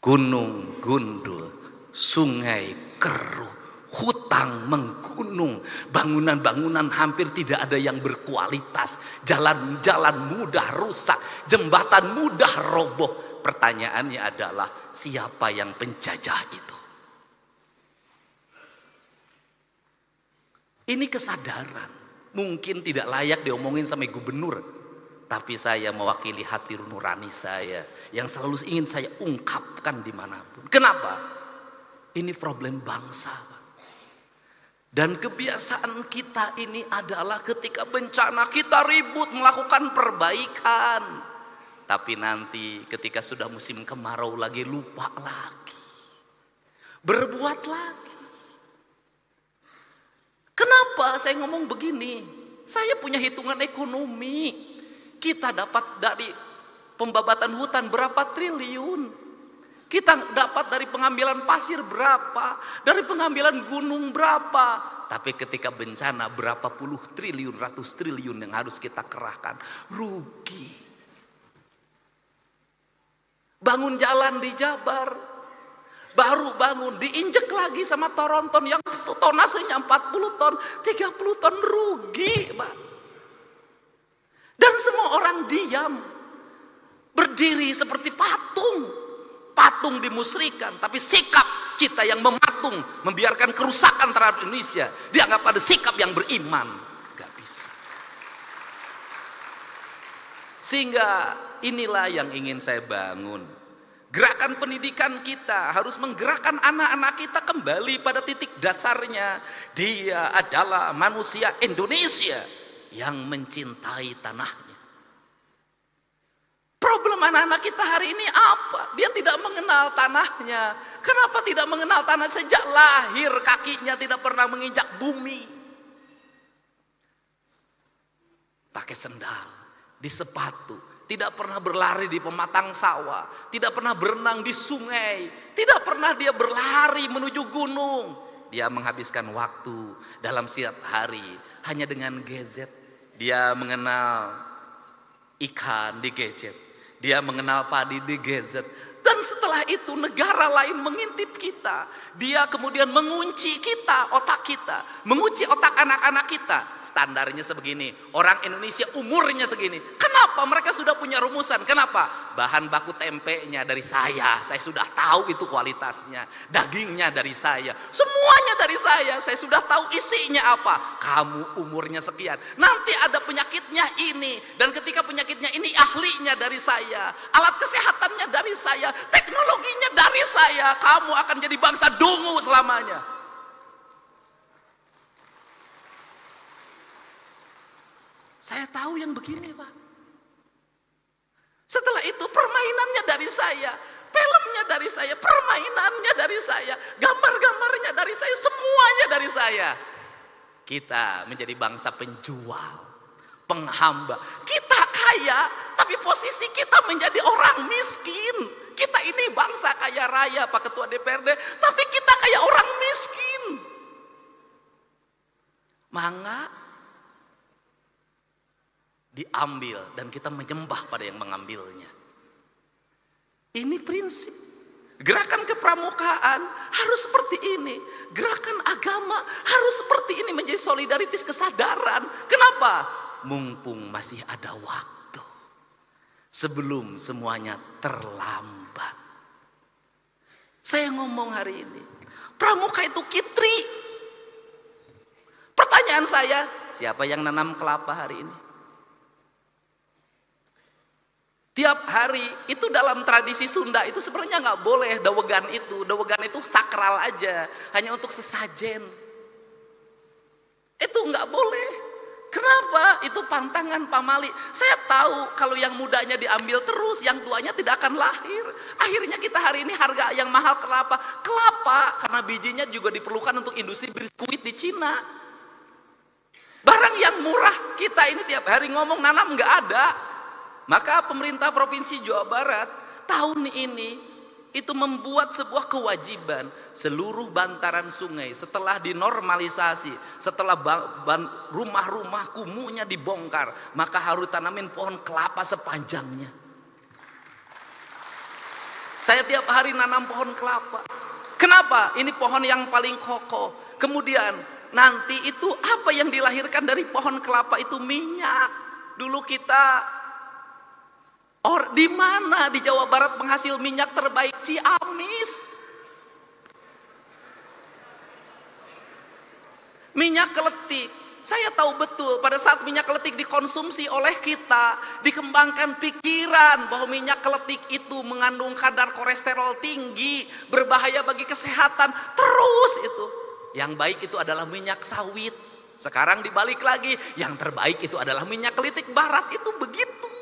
gunung gundul, sungai keruh, hutang menggunung, bangunan-bangunan hampir tidak ada yang berkualitas, jalan-jalan mudah rusak, jembatan mudah roboh. Pertanyaannya adalah, siapa yang penjajah itu? Ini kesadaran mungkin tidak layak diomongin sama gubernur, tapi saya mewakili hati nurani saya yang selalu ingin saya ungkapkan dimanapun. Kenapa? Ini problem bangsa. Dan kebiasaan kita ini adalah ketika bencana kita ribut melakukan perbaikan, tapi nanti ketika sudah musim kemarau lagi lupa lagi, berbuat lagi. Kenapa saya ngomong begini? Saya punya hitungan ekonomi. Kita dapat dari pembabatan hutan berapa triliun. Kita dapat dari pengambilan pasir berapa. Dari pengambilan gunung berapa. Tapi ketika bencana berapa puluh triliun, ratus triliun yang harus kita kerahkan. Rugi. Bangun jalan di Jabar. Baru bangun, diinjek lagi sama Toronton yang itu tonasenya 40 ton, 30 ton, rugi, Pak. Dan semua orang diam, berdiri seperti patung. Patung dimusrikan, tapi sikap kita yang mematung, membiarkan kerusakan terhadap Indonesia, dianggap ada sikap yang beriman. Gak bisa. Sehingga inilah yang ingin saya bangun. Gerakan pendidikan kita harus menggerakkan anak-anak kita kembali pada titik dasarnya. Dia adalah manusia Indonesia yang mencintai tanahnya. Problem anak-anak kita hari ini apa? Dia tidak mengenal tanahnya. Kenapa tidak mengenal tanah? Sejak lahir kakinya tidak pernah menginjak bumi. Pakai sendal, di sepatu. Tidak pernah berlari di pematang sawah, tidak pernah berenang di sungai, tidak pernah dia berlari menuju gunung. Dia menghabiskan waktu dalam setiap hari hanya dengan gadget. Dia mengenal ikan di gadget, dia mengenal padi di gadget. Dan setelah itu negara lain mengintip kita. Dia kemudian mengunci kita, otak kita, mengunci otak anak-anak kita. Standarnya sebegini, orang Indonesia umurnya segini. Kenapa? Mereka sudah punya rumusan. Kenapa? Bahan baku tempenya dari saya sudah tahu itu kualitasnya. Dagingnya dari saya, semuanya dari saya sudah tahu isinya apa. Kamu umurnya sekian, nanti ada penyakitnya ini, dan ketika penyakitnya ini ahlinya dari saya, alat kesehatannya dari saya, teknologinya dari saya. Kamu akan jadi bangsa dungu selamanya. Saya tahu yang begini, Pak. Setelah itu permainannya dari saya, filmnya dari saya, permainannya dari saya, gambar-gambarnya dari saya, semuanya dari saya. Kita menjadi bangsa penjual, penghamba. Kita kaya, tapi posisi kita menjadi orang miskin. Kita ini bangsa kaya raya, Pak Ketua DPRD, tapi kita kayak orang miskin. Mangga diambil dan kita menyembah pada yang mengambilnya. Ini prinsip. Gerakan kepramukaan harus seperti ini. Gerakan agama harus seperti ini, menjadi solidaritas kesadaran. Kenapa? Mumpung masih ada waktu. Sebelum semuanya terlambat. Saya ngomong hari ini, pramuka itu kitri. Pertanyaan saya, siapa yang nanam kelapa hari ini? Tiap hari itu dalam tradisi Sunda itu sebenarnya nggak boleh dawegan itu. Dawegan itu sakral aja, hanya untuk sesajen. Itu nggak boleh. Kenapa? Itu pantangan pamali. Saya tahu kalau yang mudanya diambil terus, yang tuanya tidak akan lahir. Akhirnya kita hari ini harga yang mahal kelapa. Kelapa karena bijinya juga diperlukan untuk industri biskuit di Cina. Barang yang murah kita ini tiap hari ngomong nanam nggak ada. Maka pemerintah Provinsi Jawa Barat tahun ini itu membuat sebuah kewajiban, seluruh bantaran sungai setelah dinormalisasi, setelah rumah-rumah kumuhnya dibongkar, maka harus tanamin pohon kelapa sepanjangnya. Saya tiap hari nanam pohon kelapa. Kenapa? Ini pohon yang paling kokoh. Kemudian nanti itu apa yang dilahirkan dari pohon kelapa itu minyak. Dulu kita di mana di Jawa Barat penghasil minyak terbaik? Ciamis. Minyak keletik. Saya tahu betul pada saat minyak keletik dikonsumsi oleh kita, dikembangkan pikiran bahwa minyak keletik itu mengandung kadar kolesterol tinggi, berbahaya bagi kesehatan. Terus itu. Yang baik itu adalah minyak sawit. Sekarang dibalik lagi, yang terbaik itu adalah minyak kelitik barat. Itu begitu.